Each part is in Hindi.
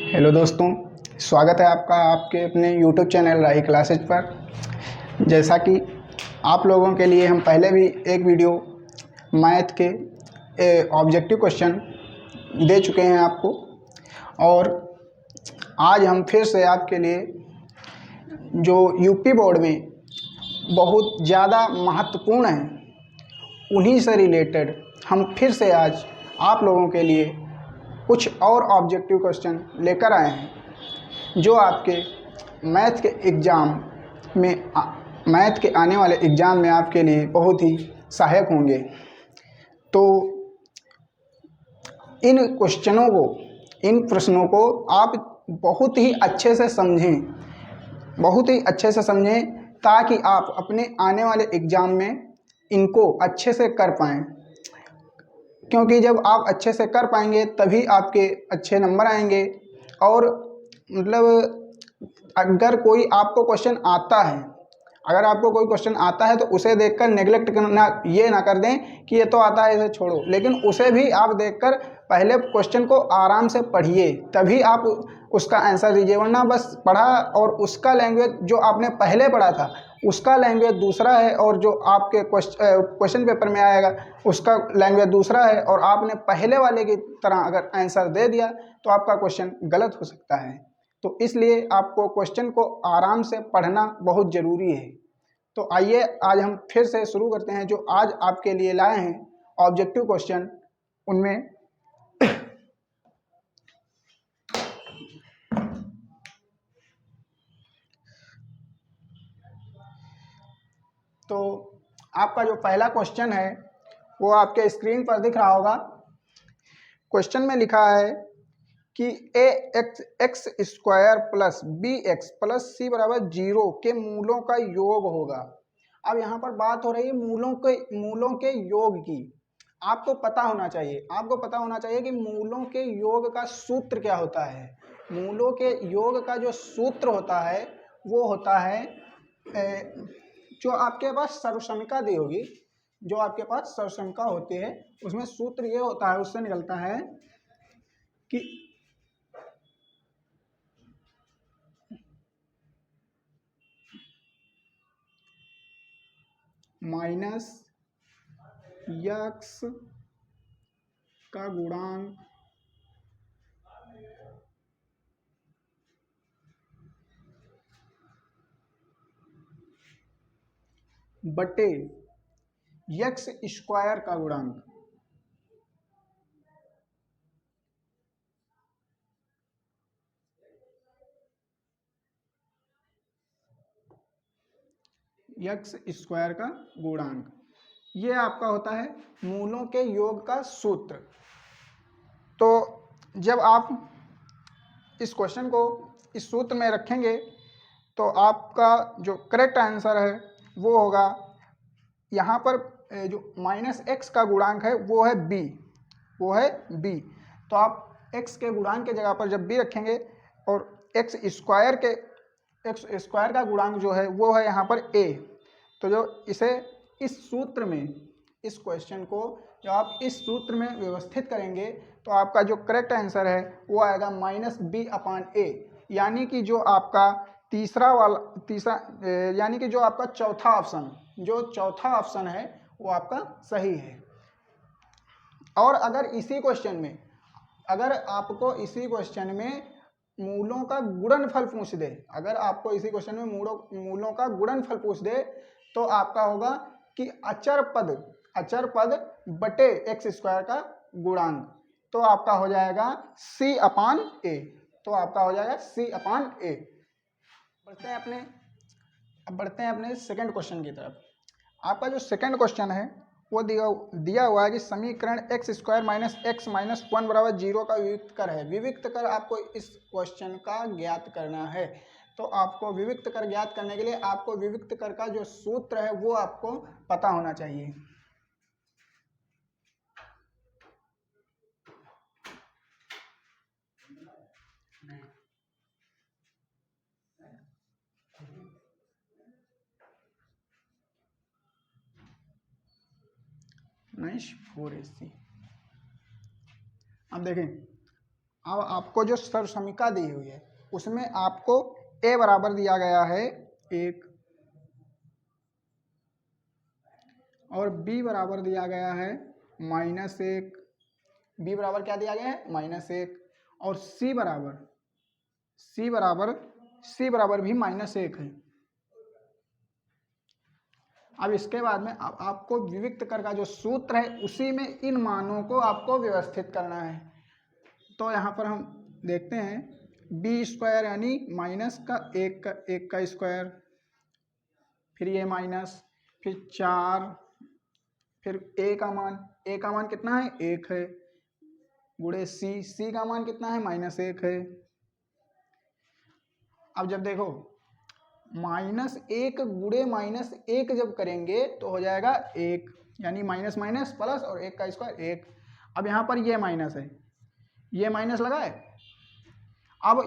हेलो दोस्तों, स्वागत है आपका आपके अपने यूट्यूब चैनल राही क्लासेज पर। जैसा कि आप लोगों के लिए हम पहले भी एक वीडियो मैथ के ऑब्जेक्टिव क्वेश्चन दे चुके हैं आपको, और आज हम फिर से आपके लिए जो यूपी बोर्ड में बहुत ज़्यादा महत्वपूर्ण हैं उन्हीं से रिलेटेड हम फिर से आज आप लोगों के लिए कुछ और ऑब्जेक्टिव क्वेश्चन लेकर आए हैं जो आपके मैथ के एग्ज़ाम में मैथ के आने वाले एग्ज़ाम में आपके लिए बहुत ही सहायक होंगे। तो इन क्वेश्चनों को, इन प्रश्नों को आप बहुत ही अच्छे से समझें, बहुत ही अच्छे से समझें ताकि आप अपने आने वाले एग्ज़ाम में इनको अच्छे से कर पाएँ, क्योंकि जब आप अच्छे से कर पाएंगे तभी आपके अच्छे नंबर आएंगे। और मतलब अगर कोई आपको क्वेश्चन आता है, अगर आपको कोई क्वेश्चन आता है तो उसे देखकर नेगलेक्ट करना, ये ना कर दें कि ये तो आता है इसे छोड़ो, लेकिन उसे भी आप देखकर पहले क्वेश्चन को आराम से पढ़िए, तभी आप उसका आंसर दीजिए। वरना बस पढ़ा और उसका लैंग्वेज जो आपने पहले पढ़ा था उसका लैंग्वेज दूसरा है, और जो आपके क्वेश्चन पेपर में आएगा उसका लैंग्वेज दूसरा है, और आपने पहले वाले की तरह अगर आंसर दे दिया तो आपका क्वेश्चन गलत हो सकता है। तो इसलिए आपको क्वेश्चन को आराम से पढ़ना बहुत ज़रूरी है। तो आइए आज हम फिर से शुरू करते हैं जो आज आपके लिए लाए हैं ऑब्जेक्टिव क्वेश्चन। उनमें तो आपका जो पहला क्वेश्चन है वो आपके स्क्रीन पर दिख रहा होगा। क्वेश्चन में लिखा है कि A X square plus B X plus C बराबर 0 के मूलों का योग होगा। अब यहाँ पर बात हो रही है मूलों के योग की। आपको पता होना चाहिए कि मूलों के योग का सूत्र क्या होता है। मूलों के योग का जो सूत्र होता है वो होता है जो आपके पास सर्वसमीका दी होगी, जो आपके पास सर्वसमीका होती है उसमें सूत्र ये होता है, उससे निकलता है कि माइनस यक्स का गुणांक बटे यक्स स्क्वायर का गुणांक। यक्स स्क्वायर का गुणांक ये आपका होता है मूलों के योग का सूत्र। तो जब आप इस क्वेश्चन को इस सूत्र में रखेंगे तो आपका जो करेक्ट आंसर है वो होगा, यहाँ पर जो माइनस एक्स का गुणांक है वो है बी। तो आप एक्स के गुणांक के जगह पर जब बी रखेंगे और एक्स स्क्वायर का गुणांक जो है वो है यहाँ पर ए, तो जो इसे इस सूत्र में, इस क्वेश्चन को जब आप इस सूत्र में व्यवस्थित करेंगे तो आपका जो करेक्ट आंसर है वो आएगा माइनस बी अपान ए। यानी कि जो आपका यानी कि जो आपका चौथा ऑप्शन है वो आपका सही है। और अगर आपको इसी क्वेश्चन में मूलों का गुणनफल पूछ दे, अगर आपको इसी क्वेश्चन में मूलों का गुणनफल पूछ दे तो आपका होगा कि अचर पद बटे एक्स स्क्वायर का गुणांक, तो आपका हो जाएगा सी अपान ए। बढ़ते हैं अपने सेकंड क्वेश्चन की तरफ। आपका जो सेकंड क्वेश्चन है वो दिया हुआ है कि समीकरण x square minus x minus 1 बराबर 0 का विविक्त कर है। विविक्त कर आपको इस क्वेश्चन का ज्ञात करना है। तो आपको विविक्त कर ज्ञात करने के लिए आपको विविक्त कर का जो सूत्र है वो आपको पता होना चाहिए। Nice 4AC। अब देखें, अब आपको जो सर्वसमिका दी हुई है उसमें आपको a बराबर दिया गया है 1 और b बराबर दिया गया है -1। b बराबर क्या दिया गया है -1 और c बराबर भी -1 है। अब इसके बाद में अब आपको विविक्त कर का जो सूत्र है उसी में इन मानों को आपको व्यवस्थित करना है। तो यहाँ पर हम देखते हैं बी स्क्वायर यानी माइनस का एक का स्क्वायर, फिर ये माइनस, फिर 4, फिर ए का मान कितना है 1 है, गुणे सी का मान कितना है -1 है। अब जब देखो -1 गुणे -1 जब करेंगे तो हो जाएगा 1, यानी माइनस माइनस प्लस और 1 का स्क्वायर 1। अब यहाँ पर ये माइनस है, ये माइनस लगा है। अब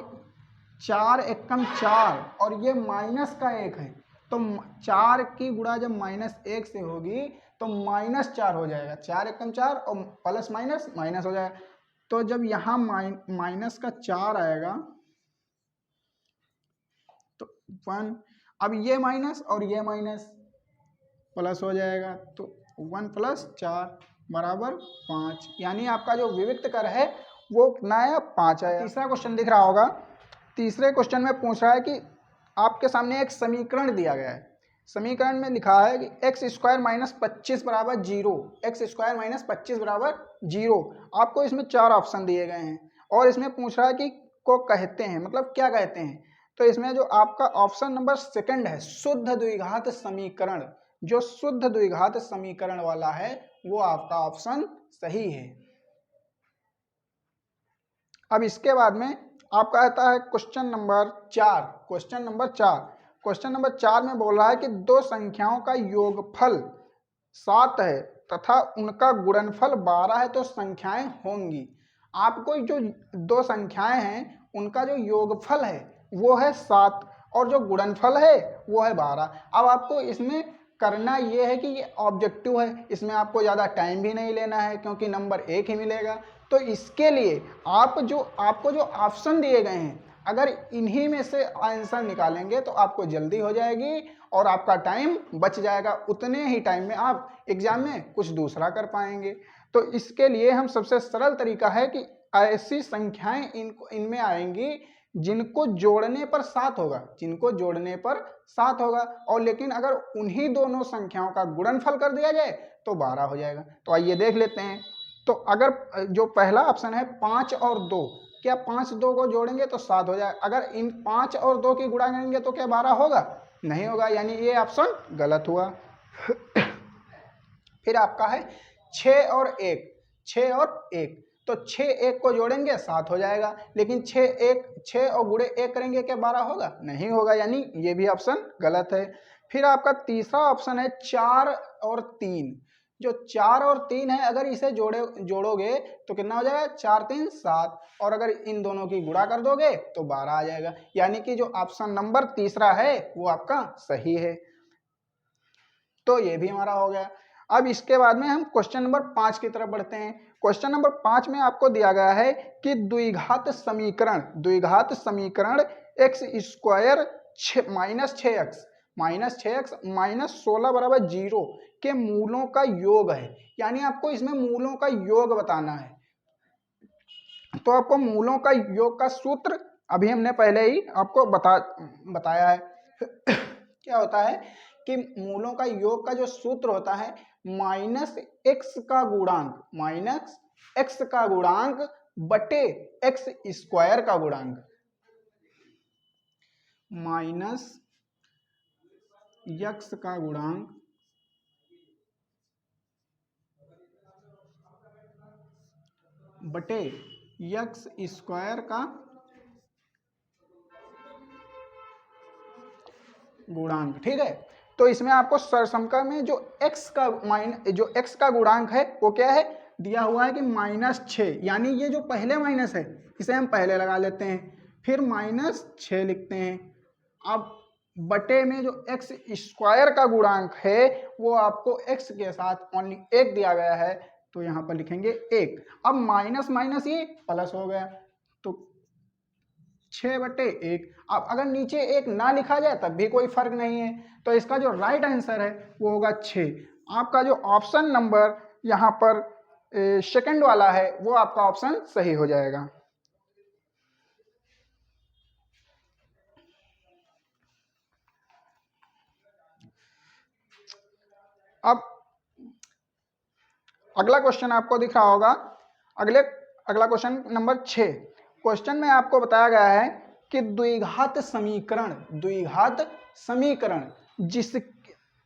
4 एकम 4 और ये माइनस का 1 है, तो 4 की गुणा जब -1 से होगी तो -4 हो जाएगा। 4 एकम 4 और प्लस माइनस हो जाएगा। तो जब यहाँ माइनस का 4 आएगा तो 1, अब ये माइनस और ये माइनस प्लस हो जाएगा, तो 1 + 4 बराबर 5, यानी आपका जो विविक्त कर है वो कितना है 5 है। तीसरा क्वेश्चन दिख रहा होगा। तीसरे क्वेश्चन में पूछ रहा है कि आपके सामने एक समीकरण दिया गया है। समीकरण में लिखा है कि x² - 25 बराबर 0, x² - 25 बराबर 0। आपको इसमें 4 ऑप्शन दिए गए हैं और इसमें पूछ रहा है कि को कहते हैं, मतलब क्या कहते हैं। तो इसमें जो आपका ऑप्शन नंबर 2 है शुद्ध द्विघात समीकरण, जो शुद्ध द्विघात समीकरण वाला है वो आपका ऑप्शन सही है। अब इसके बाद में आपका आता है क्वेश्चन नंबर 4। क्वेश्चन नंबर 4 में बोल रहा है कि दो संख्याओं का योगफल 7 है तथा उनका गुणनफल 12 है तो संख्याएं होंगी। आपको जो दो संख्याएं हैं उनका जो योगफल है वो है 7 और जो गुणनफल है वो है 12। अब आपको इसमें करना ये है कि ये ऑब्जेक्टिव है, इसमें आपको ज़्यादा टाइम भी नहीं लेना है क्योंकि नंबर 1 ही मिलेगा। तो इसके लिए आपको जो ऑप्शन दिए गए हैं अगर इन्हीं में से आंसर निकालेंगे तो आपको जल्दी हो जाएगी और आपका टाइम बच जाएगा। उतने ही टाइम में आप एग्जाम में कुछ दूसरा कर पाएंगे। तो इसके लिए हम सबसे सरल तरीका है कि ऐसी संख्याएं इनमें आएंगी जिनको जोड़ने पर 7 होगा, और लेकिन अगर उन्हीं दोनों संख्याओं का गुणनफल कर दिया जाए तो 12 हो जाएगा। तो आइए देख लेते हैं। तो अगर जो पहला ऑप्शन है 5 और 2, क्या 5 2 को जोड़ेंगे तो 7 हो जाएगा। अगर इन 5 और 2 की गुणा करेंगे तो क्या 12 होगा? नहीं होगा, यानी ये ऑप्शन गलत हुआ। फिर आपका है 6 और 1, तो 6 1 को जोड़ेंगे 7 हो जाएगा, लेकिन 6 और गुणे 1 करेंगे क्या 12 होगा? नहीं होगा, यानी ये भी ऑप्शन गलत है। फिर आपका तीसरा ऑप्शन है 4 और 3, जो 4 और 3 है अगर इसे जोड़ोगे तो कितना हो जाएगा 4 3 7, और अगर इन दोनों की गुणा कर दोगे तो 12 आ जाएगा, यानी कि जो ऑप्शन नंबर तीसरा है वो आपका सही है। तो ये भी हमारा हो गया। अब इसके बाद में हम क्वेश्चन नंबर 5 की तरफ बढ़ते हैं। क्वेश्चन नंबर 5 में आपको दिया गया है कि द्विघात समीकरण x² -6x -16 बराबर 0 के मूलों का योग है, यानी आपको इसमें मूलों का योग बताना है। तो आपको मूलों का योग का सूत्र अभी हमने पहले ही आपको बताया है। क्या होता है कि मूलों का योग का जो सूत्र होता है -x का गुणांक बटे x² का गुणांक, -x का गुणांक बटे x² का गुणांक। ठीक है, तो इसमें आपको सरसमका में जो x का गुणांक है वो क्या है दिया हुआ है कि -6, यानी ये जो पहले माइनस है इसे हम पहले लगा लेते हैं, फिर -6 लिखते हैं। अब बटे में जो x² का गुणांक है वो आपको x के साथ ओनली 1 दिया गया है, तो यहाँ पर लिखेंगे 1। अब माइनस माइनस ये प्लस हो गया, तो 6/1। अब अगर नीचे 1 ना लिखा जाए तब भी कोई फर्क नहीं है, तो इसका जो राइट आंसर है वो होगा 6। आपका जो ऑप्शन नंबर यहाँ पर सेकंड वाला है वो आपका ऑप्शन सही हो जाएगा। अब अगला क्वेश्चन आपको दिख रहा होगा, अगला क्वेश्चन नंबर 6। क्वेश्चन में आपको बताया गया है कि द्विघात समीकरण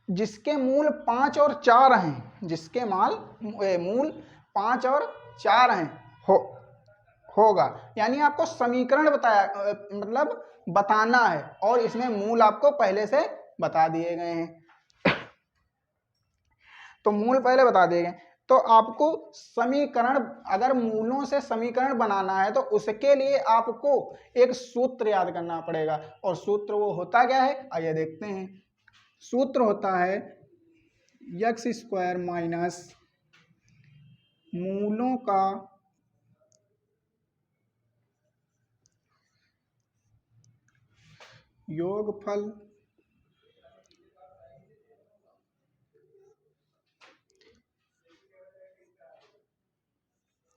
जिसके मूल 5 और 4 हैं, जिसके मूल 5 और 4 हैं होगा। यानी आपको समीकरण बताना है और इसमें मूल आपको पहले से बता दिए गए हैं। तो मूल पहले बता दिए गए, तो आपको समीकरण, अगर मूलों से समीकरण बनाना है तो उसके लिए आपको एक सूत्र याद करना पड़ेगा। और सूत्र वो होता क्या है, आइए देखते हैं। सूत्र होता है x² माइनस मूलों का योगफल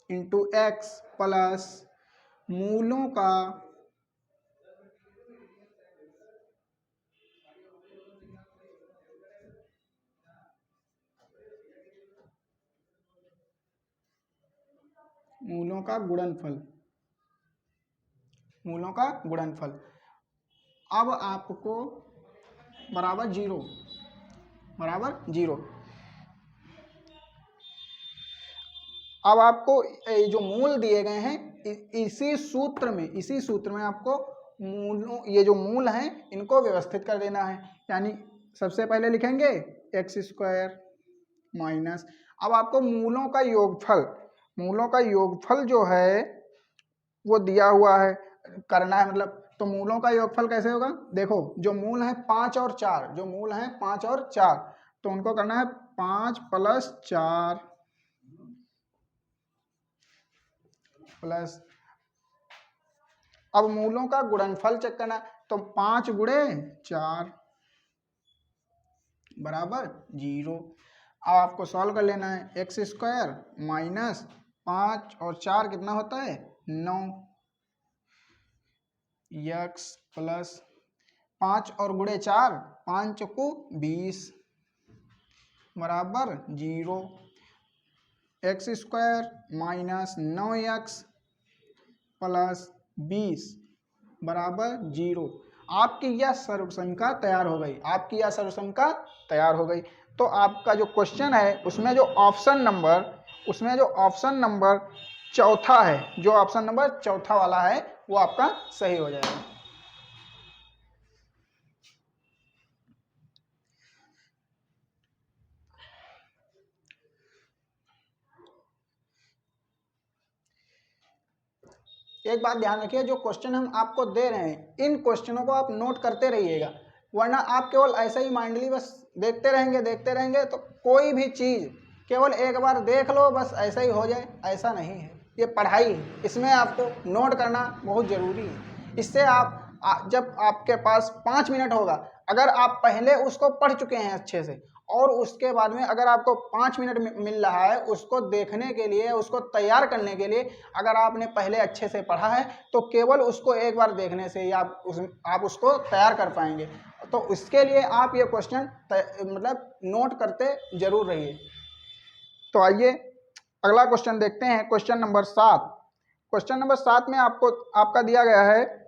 इंटू x प्लस मूलों का गुणनफल। अब आपको बराबर 0 अब आपको जो मूल दिए गए हैं इसी सूत्र में आपको ये जो मूल हैं इनको व्यवस्थित कर देना है। यानी सबसे पहले लिखेंगे x² माइनस, अब आपको मूलों का योगफल जो है वो दिया हुआ है, करना है मतलब। तो मूलों का योगफल कैसे होगा, देखो जो मूल है 5 और 4, तो उनको करना है 5 + 4 प्लस, अब मूलों का गुणनफल चेक करना, तो 5 × 4 बराबर 0। अब आपको सॉल्व कर लेना है। x² माइनस 5 और 4 कितना होता है 9, x प्लस 5 और × 4 5 को 20 बराबर 0। x² माइनस 9x प्लस 20 बराबर 0। आपकी यह सर्वसंख्या तैयार हो गई। तो आपका जो क्वेश्चन है उसमें जो ऑप्शन नंबर चौथा है, जो ऑप्शन नंबर चौथा वाला है वो आपका सही हो जाएगा। एक बात ध्यान रखिए, जो क्वेश्चन हम आपको दे रहे हैं इन क्वेश्चनों को आप नोट करते रहिएगा, वरना आप केवल ऐसे ही माइंडली बस देखते रहेंगे तो कोई भी चीज़ केवल एक बार देख लो बस ऐसा ही हो जाए, ऐसा नहीं है। ये पढ़ाई है, इसमें आपको नोट करना बहुत ज़रूरी है। इससे जब आपके पास 5 मिनट होगा, अगर आप पहले उसको पढ़ चुके हैं अच्छे से और उसके बाद में अगर आपको 5 मिनट मिल रहा है उसको देखने के लिए, उसको तैयार करने के लिए, अगर आपने पहले अच्छे से पढ़ा है तो केवल उसको एक बार देखने से ही आप उसको तैयार कर पाएंगे। तो उसके लिए आप ये क्वेश्चन नोट करते जरूर रहिए। तो आइए अगला क्वेश्चन देखते हैं, क्वेश्चन नंबर 7। क्वेश्चन नंबर 7 में आपका दिया गया है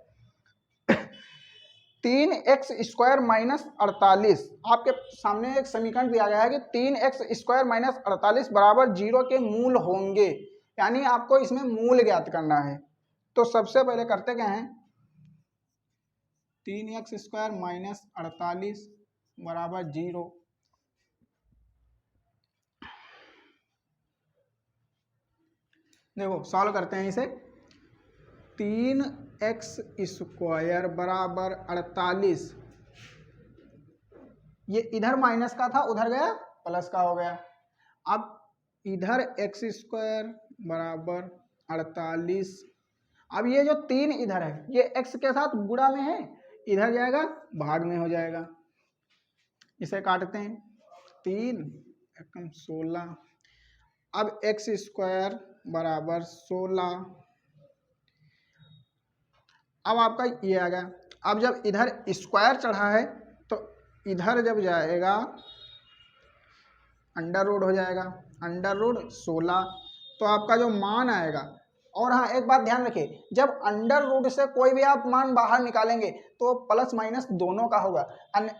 3x² माइनस 48। आपके सामने एक समीकरण दिया गया है कि 3x² माइनस 48 बराबर 0 के मूल होंगे, यानी आपको इसमें मूल ज्ञात करना है। तो सबसे पहले करते क्या हैं, 3x² माइनस 48 बराबर 0, देखो सॉल्व करते हैं इसे। 3x² बराबर 48, ये इधर माइनस का था उधर गया प्लस का हो गया। अब इधर x² बराबर 48 अब ये जो 3 इधर है ये x के साथ गुणा में है, इधर जाएगा भाग में हो जाएगा। इसे काटते हैं, 3 एकम 16। अब एक्स स्क्वायर बराबर 16। अब आपका ये आ गया। अब जब इधर स्क्वायर चढ़ा है तो इधर जब जाएगा अंडर रूट हो जाएगा, अंडर रूट 16। तो आपका जो मान आएगा, और हाँ एक बात ध्यान रखिए, जब अंडर रूट से कोई भी आप मान बाहर निकालेंगे तो प्लस माइनस दोनों का होगा।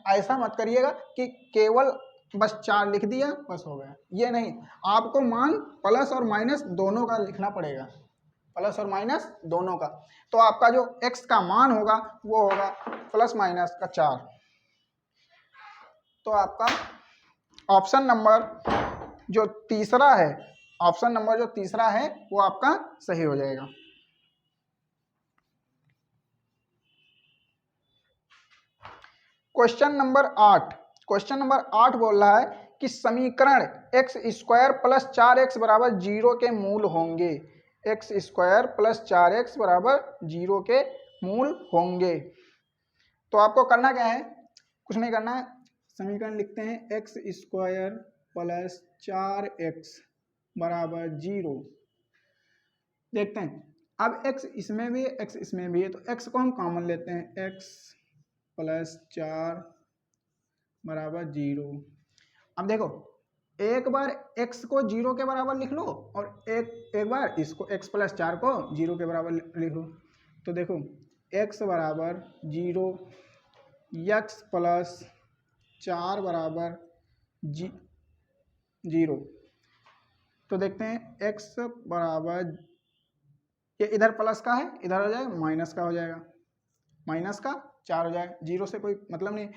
ऐसा मत करिएगा कि केवल बस 4 लिख दिया बस हो गया, ये नहीं, आपको मान प्लस और माइनस दोनों का लिखना पड़ेगा, प्लस और माइनस दोनों का। तो आपका जो x का मान होगा वो होगा प्लस माइनस का 4। तो आपका ऑप्शन नंबर जो तीसरा है, ऑप्शन नंबर जो तीसरा है वो आपका सही हो जाएगा। क्वेश्चन नंबर 8, क्वेश्चन नंबर 8 बोल रहा है कि समीकरण एक्स स्क्वायर प्लस 4x बराबर 0 के मूल होंगे। एक्स स्क्वायर प्लस 4x बराबर 0 के मूल होंगे। तो आपको करना क्या है, कुछ नहीं करना है, समीकरण लिखते हैं एक्स स्क्वायर प्लस 4x बराबर 0। देखते हैं, अब x इसमें भी है x इसमें भी है, तो x को हम कॉमन लेते हैं, x प्लस 4 बराबर 0। अब देखो एक बार x को 0 के बराबर लिख लो और एक बार इसको x प्लस 4 को 0 के बराबर लिख लो। तो देखो x बराबर 0, x प्लस 4 बराबर 0। तो देखते हैं x बराबर, ये इधर प्लस का है, इधर हो जाएगा माइनस का हो जाएगा, माइनस का 4 हो जाएगा, 0 से कोई मतलब नहीं।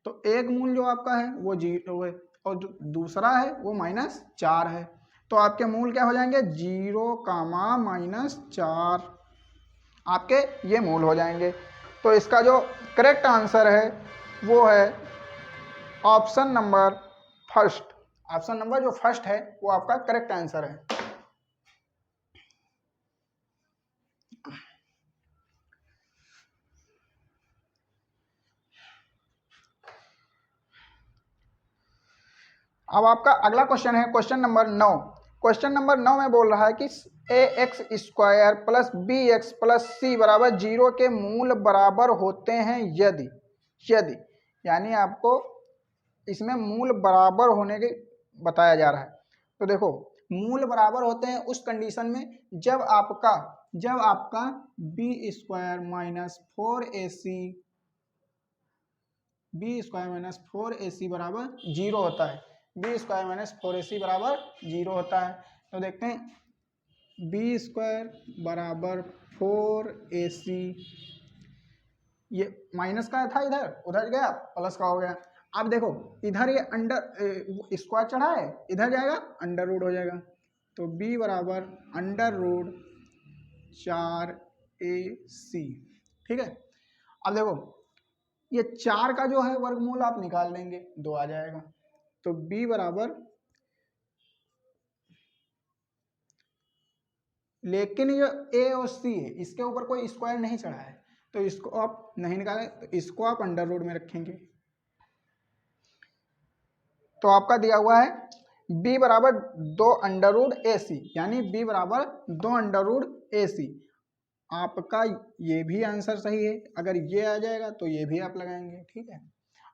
तो एक मूल जो आपका है वो 0 है और जो दूसरा है वो -4 है। तो आपके मूल क्या हो जाएंगे, 0 कामा -4, आपके ये मूल हो जाएंगे। तो इसका जो करेक्ट आंसर है वो है option number first. Option number जो फर्स्ट है वो आपका करेक्ट आंसर है। अब आपका अगला क्वेश्चन है क्वेश्चन नंबर 9। क्वेश्चन नंबर 9 में बोल रहा है कि ax square plus bx plus c बराबर 0 के मूल बराबर होते हैं यदि, यदि यानी आपको इसमें मूल बराबर होने के बताया जा रहा है। तो देखो मूल बराबर होते हैं उस कंडीशन में जब आपका b स्क्वायर माइनस 4ac बराबर 0 होता है, बी स्क्वायर माइनस 4ac बराबर 0 होता है। तो देखते हैं बी स्क्वायर बराबर 4ac, ये माइनस का था इधर, उधर गया प्लस का हो गया। अब देखो इधर ये अंडर स्क्वायर चढ़ा है, इधर जाएगा अंडर रूट हो जाएगा। तो b बराबर अंडर रूट 4ac, ठीक है। अब देखो ये 4 का जो है वर्गमूल आप निकाल लेंगे, 2 आ जाएगा। तो b बराबर, लेकिन ये a और c है इसके ऊपर कोई स्क्वायर नहीं चढ़ा है, तो इसको आप नहीं निकालें, तो इसको आप अंडर रूट में रखेंगे। तो आपका दिया हुआ है b बराबर 2 अंडर रूट ac, यानी b बराबर 2 अंडर रूट ac। आपका ये भी आंसर सही है, अगर ये आ जाएगा तो ये भी आप लगाएंगे, ठीक है।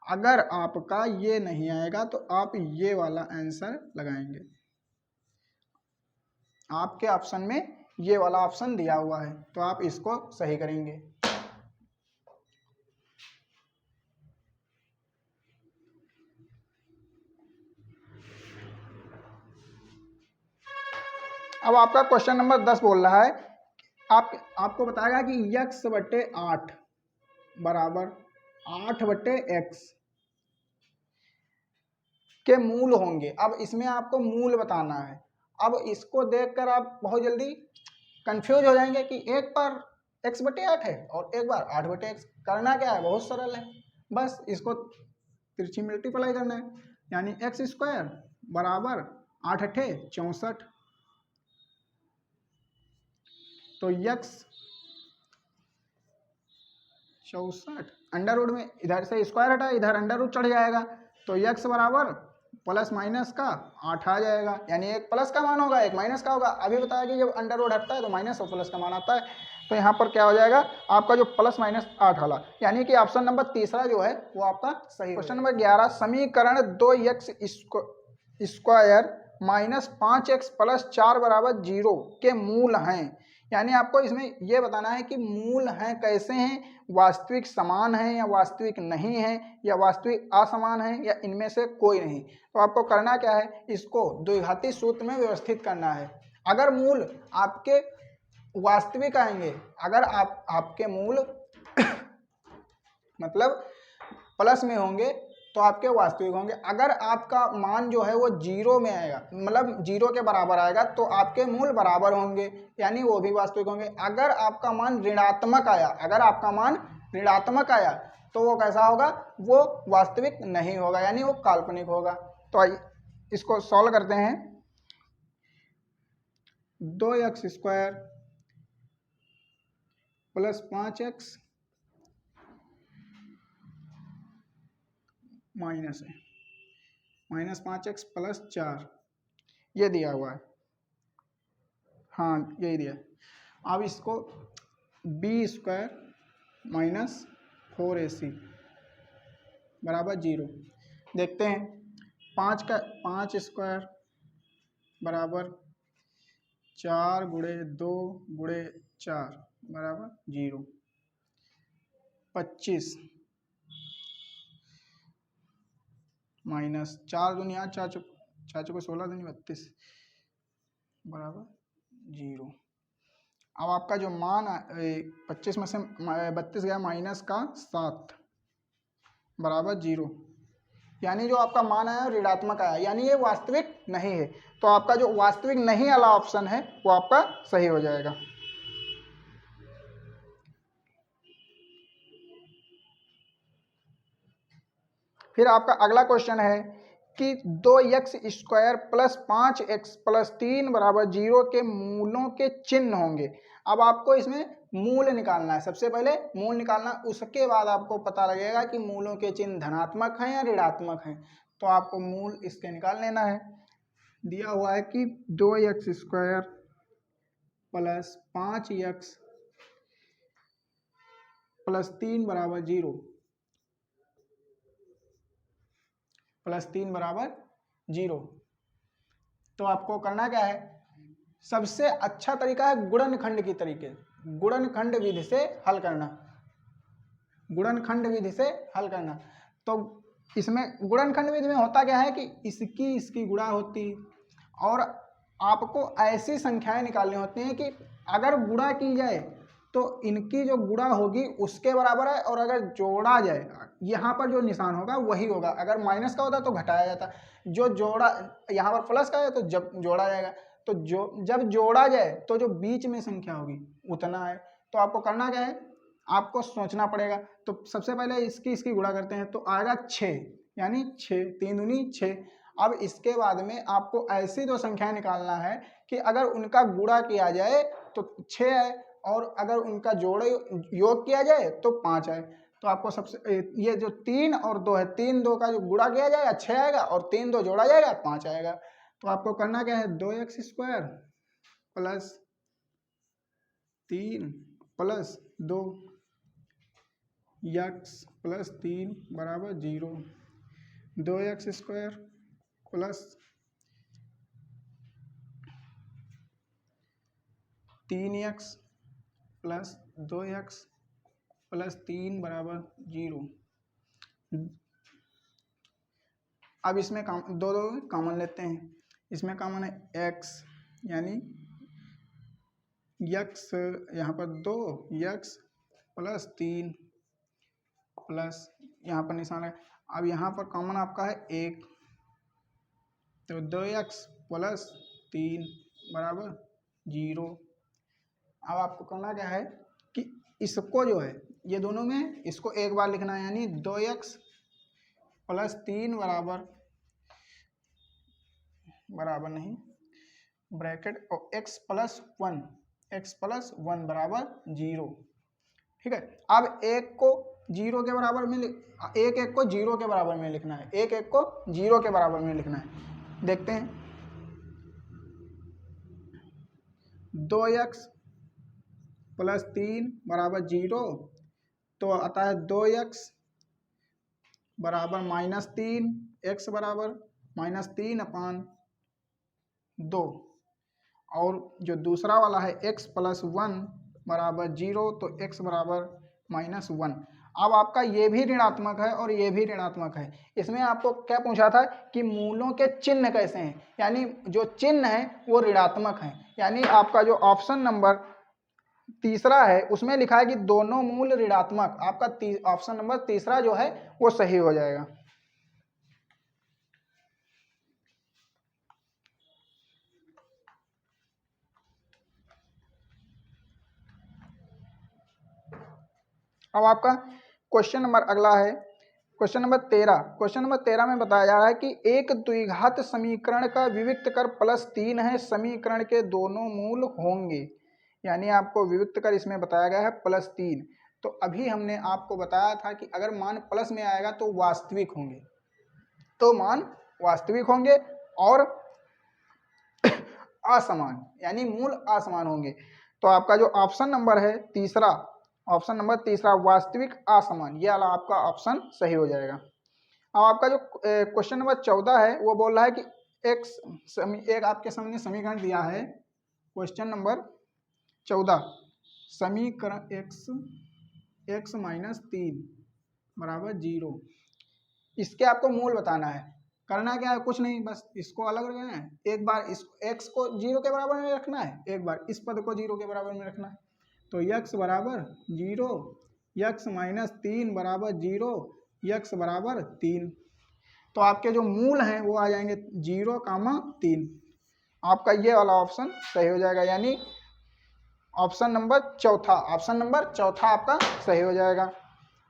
अगर आपका ये नहीं आएगा तो आप ये वाला आंसर लगाएंगे। आपके ऑप्शन में ये वाला ऑप्शन दिया हुआ है तो आप इसको सही करेंगे। अब आपका क्वेश्चन नंबर 10 बोल रहा है, आपको बताएगा कि x बटे 8 बराबर 8 बटे x के मूल होंगे। अब इसमें आपको मूल बताना है। अब इसको देखकर आप बहुत जल्दी कंफ्यूज हो जाएंगे कि एक बार x बटे 8 है और एक बार 8 बटे x। करना क्या है, बहुत सरल है, बस इसको तिरछी मल्टीप्लाई करना है, यानी एक्स स्क्वायर बराबर 8 अट्ठे 64। तो x 64। अंडर रूट में इधर से स्क्वायर हटा, इधर अंडर रूट चढ़ जाएगा, तो x बराबर प्लस माइनस का 8 आ जाएगा। यानी एक प्लस का मान होगा, एक माइनस का होगा। अभी बताया कि जब अंडर रूट हटता है तो माइनस और प्लस का मान आता है। तो यहाँ पर क्या हो जाएगा आपका जो प्लस माइनस 8 वाला, यानी कि ऑप्शन नंबर तीसरा जो है वो आपका सही। क्वेश्चन नंबर 11, समीकरण 2x square minus 5x plus 4 बराबर 0 के मूल हैं। यानी आपको इसमें यह बताना है कि मूल हैं कैसे हैं, वास्तविक समान है या वास्तविक नहीं है, या वास्तविक असमान है, या इनमें से कोई नहीं। तो आपको करना क्या है, इसको द्विघाती सूत्र में व्यवस्थित करना है। अगर मूल आपके वास्तविक आएंगे, अगर आपके मूल मतलब प्लस में होंगे तो आपके वास्तविक होंगे। अगर आपका मान जो है वो 0 में आएगा, मतलब 0 के बराबर आएगा, तो आपके मूल बराबर होंगे, यानी वो भी वास्तविक होंगे। अगर आपका मान ऋणात्मक आया, अगर आपका मान ऋणात्मक आया तो वो कैसा होगा, वो वास्तविक नहीं होगा, यानी वो काल्पनिक होगा। तो आइए इसको सॉल्व करते हैं। 2x square plus 5x minus है माइनस 5x प्लस 4, ये दिया हुआ है, हाँ यही दिया। अब इसको बी स्क्वायर माइनस 4ac बराबर 0। देखते हैं, 5 स्क्वायर बराबर 4 गुणे 2 गुणे 4 बराबर 0। 25 माइनस 4 दूनी 8, 4 चौको 16 दूनी 32 बराबर 0। अब आपका जो मान 25 में से 32 गया माइनस का 7 बराबर 0, यानी जो आपका मान आया ऋणात्मक आया, यानी ये वास्तविक नहीं है। तो आपका जो वास्तविक नहीं वाला ऑप्शन है वो आपका सही हो जाएगा। फिर आपका अगला क्वेश्चन है कि 2x square plus 5x plus 3 बराबर 0 के मूलों के चिन्ह होंगे। अब आपको इसमें मूल निकालना है, सबसे पहले मूल निकालना, उसके बाद आपको पता लगेगा कि मूलों के चिन्ह धनात्मक हैं या ऋणात्मक हैं। तो आपको मूल इसके निकाल लेना है। दिया हुआ है कि 2x square plus 5x plus 3 बराबर 0, प्लस 3 बराबर 0। तो आपको करना क्या है, सबसे अच्छा तरीका है गुणनखंड की तरीके, गुणनखंड विधि से हल करना, गुणनखंड विधि से हल करना। तो इसमें गुणनखंड विधि में होता क्या है कि इसकी गुणा होती, और आपको ऐसी संख्याएं निकालनी होती हैं कि अगर गुणा की जाए तो इनकी जो गुणा होगी उसके बराबर है, और अगर जोड़ा जाए यहाँ पर जो निशान होगा वही होगा। अगर माइनस का होता तो घटाया जाता, जो जोड़ा यहाँ पर प्लस का है तो जब जोड़ा जाएगा, तो जब जोड़ा जाए तो जो बीच में संख्या होगी उतना है। तो आपको करना क्या है, आपको सोचना पड़ेगा। तो सबसे पहले इसकी गुणा करते हैं तो आएगा 6, यानी 6 3 दूनी 6। अब इसके बाद में आपको ऐसी दो संख्याएं निकालना है कि अगर उनका गुणा किया जाए तो 6 है, और अगर उनका जोड़ योग किया जाए तो 5 है। तो आपको सबसे ये जो 3 और 2 है, 3 2 का जो गुणा किया जाएगा 6 आएगा, और 3 2 जोड़ा जाएगा 5 आएगा। तो आपको करना क्या है, 2x square plus 3 plus 2 x plus 3 बराबर 0, 2x square plus 3x plus 2x plus 3 बराबर 0। अब इसमें दो कॉमन लेते हैं, इसमें कॉमन है x, यानी x यहाँ पर 2x प्लस 3 प्लस यहाँ पर निशान है। अब यहाँ पर कॉमन आपका है 1, तो 2x प्लस 3 बराबर 0। अब आपको करना क्या है कि इसको जो है ये दोनों में इसको एक बार लिखना है, यानी 2x प्लस 3 बराबर नहीं ब्रैकेट और x प्लस 1 बराबर 0। ठीक है। अब एक को जीरो के बराबर में एक को जीरो के बराबर में लिखना है, एक को जीरो के बराबर में लिखना है। देखते हैं, 2x प्लस 3 बराबर 0, तो आता है 2x बराबर -3, x बराबर -3/2, और जो दूसरा वाला है x प्लस 1 बराबर 0, तो x बराबर -1। अब आपका ये भी ऋणात्मक है और ये भी ऋणात्मक है। इसमें आपको क्या पूछा था कि मूलों के चिन्ह कैसे हैं, यानी जो चिन्ह है वो ऋणात्मक है। यानी आपका जो ऑप्शन नंबर तीसरा है उसमें लिखा है कि दोनों मूल ऋणात्मक, आपका ऑप्शन नंबर तीसरा जो है वो सही हो जाएगा। अब आपका क्वेश्चन नंबर अगला है, क्वेश्चन नंबर 13। क्वेश्चन नंबर 13 में बताया जा रहा है कि एक द्विघात समीकरण का विविक्त कर +3 है, समीकरण के दोनों मूल होंगे। यानी आपको विविक्त कर इसमें बताया गया है +3। तो अभी हमने आपको बताया था कि अगर मान प्लस में आएगा तो वास्तविक होंगे, तो मान वास्तविक होंगे और असमान, यानी मूल असमान होंगे। तो आपका जो ऑप्शन नंबर है तीसरा, ऑप्शन नंबर तीसरा वास्तविक असमान, ये वाला आपका ऑप्शन सही हो जाएगा। अब आपका जो क्वेश्चन नंबर 14 है वो बोल रहा है कि एक आपके सामने समीकरण दिया है, क्वेश्चन नंबर 14, समीकरण x -3 बराबर 0, इसके आपको मूल बताना है। करना क्या है, कुछ नहीं, बस इसको अलग रखना है। एक बार इस x को 0 के बराबर में रखना है, एक बार इस पद को 0 के बराबर में रखना है। तो x बराबर 0, x -3 बराबर 0, x बराबर 3। तो आपके जो मूल हैं वो आ जाएंगे 0, 3। आपका ये वाला ऑप्शन सही हो जाएगा, यानी ऑप्शन नंबर चौथा, ऑप्शन नंबर चौथा आपका सही हो जाएगा।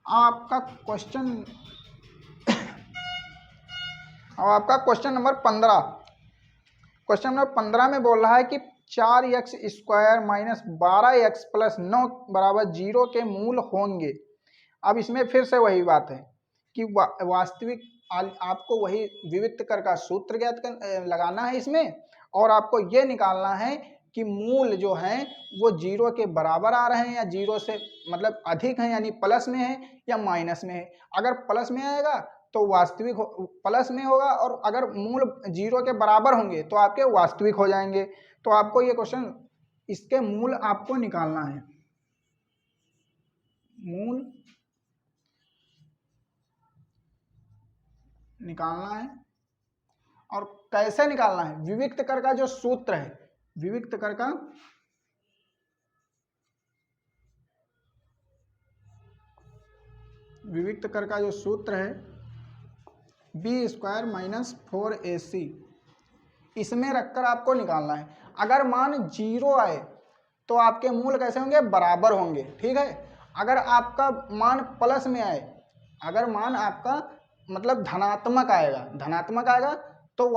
आपका क्वेश्चन अब आपका क्वेश्चन नंबर 15, क्वेश्चन नंबर 15 में बोल रहा है कि 4x² - 12x + 9 बराबर 0 के मूल होंगे। अब इसमें फिर से वही बात है कि वास्तविक आपको वही विविक्त कर का सूत्र ज्ञात लगाना है इसमें, और आपको ये निकालना है कि मूल जो हैं वो 0 के बराबर आ रहे हैं या 0 से मतलब अधिक हैं, यानी प्लस में है या माइनस में है। अगर प्लस में आएगा तो वास्तविक प्लस में होगा, और अगर मूल 0 के बराबर होंगे तो आपके वास्तविक हो जाएंगे। तो आपको ये क्वेश्चन, इसके मूल आपको निकालना है, मूल निकालना है। और कैसे निकालना है, विविक्त कर का जो सूत्र है, विविक्त कर का जो सूत्र है b² - 4ac, इसमें रखकर आपको निकालना है। अगर मान 0 आए तो आपके मूल कैसे होंगे, बराबर होंगे, ठीक है। अगर आपका मान प्लस में आए, अगर मान आपका मतलब धनात्मक आएगा तो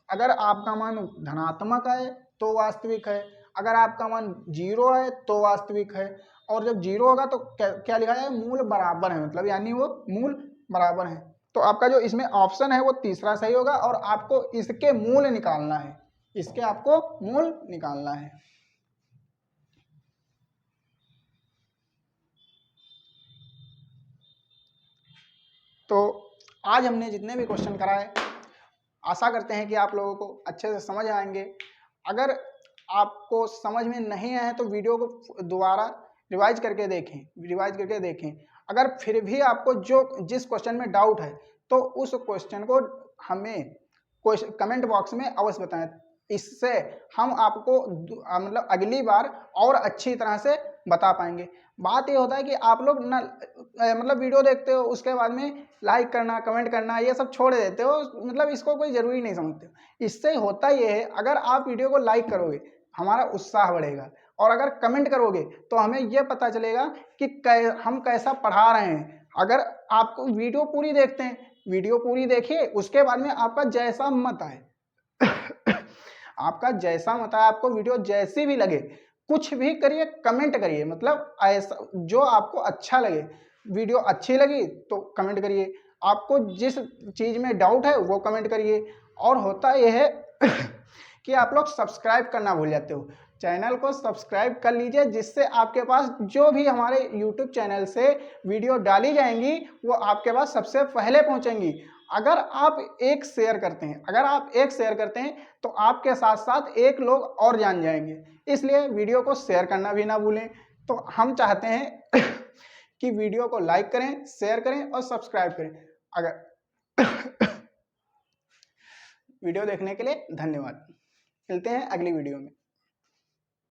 अगर आपका मान धनात्मक आए तो वास्तविक है, अगर आपका मान 0 है तो वास्तविक है, और जब 0 होगा तो क्या लिखा जाए, मूल बराबर है, मतलब यानी वो मूल बराबर है। तो आपका जो इसमें ऑप्शन है वो तीसरा सही होगा, और आपको इसके मूल निकालना है, इसके आपको मूल निकालना है। तो आज हमने जितने भी क्वेश्चन कराए, आशा करते हैं कि आप लोगों को अच्छे से समझ आएंगे। अगर आपको समझ में नहीं आए तो वीडियो को दोबारा रिवाइज करके देखें। अगर फिर भी आपको जिस क्वेश्चन में डाउट है तो उस क्वेश्चन को हमें कमेंट बॉक्स में अवश्य बताएं। इससे हम आपको मतलब अगली बार और अच्छी तरह से बता पाएंगे। बात ये होता है कि आप लोग ना मतलब वीडियो देखते हो, उसके बाद में लाइक करना, कमेंट करना, ये सब छोड़ देते हो, मतलब इसको कोई ज़रूरी नहीं समझते हो। इससे होता ये है, अगर आप वीडियो को लाइक करोगे हमारा उत्साह बढ़ेगा, और अगर कमेंट करोगे तो हमें यह पता चलेगा कि हम कैसा पढ़ा रहे हैं। अगर आपको वीडियो पूरी देखते हैं, वीडियो पूरी देखिए, उसके बाद में आपका जैसा मत आए आपका जैसा मत आए, आपको वीडियो जैसी भी लगे, कुछ भी करिए, कमेंट करिए, मतलब ऐसा जो आपको अच्छा लगे। वीडियो अच्छी लगी तो कमेंट करिए, आपको जिस चीज़ में डाउट है वो कमेंट करिए। और होता यह है कि आप लोग सब्सक्राइब करना भूल जाते हो। चैनल को सब्सक्राइब कर लीजिए, जिससे आपके पास जो भी हमारे यूट्यूब चैनल से वीडियो डाली जाएंगी वो आपके पास सबसे पहले पहुंचेंगी। अगर आप एक शेयर करते हैं तो आपके साथ साथ एक लोग और जान जाएंगे। इसलिए वीडियो को शेयर करना भी ना भूलें। तो हम चाहते हैं कि वीडियो को लाइक करें, शेयर करें और सब्सक्राइब करें। अगर वीडियो देखने के लिए धन्यवाद। मिलते हैं अगली वीडियो में।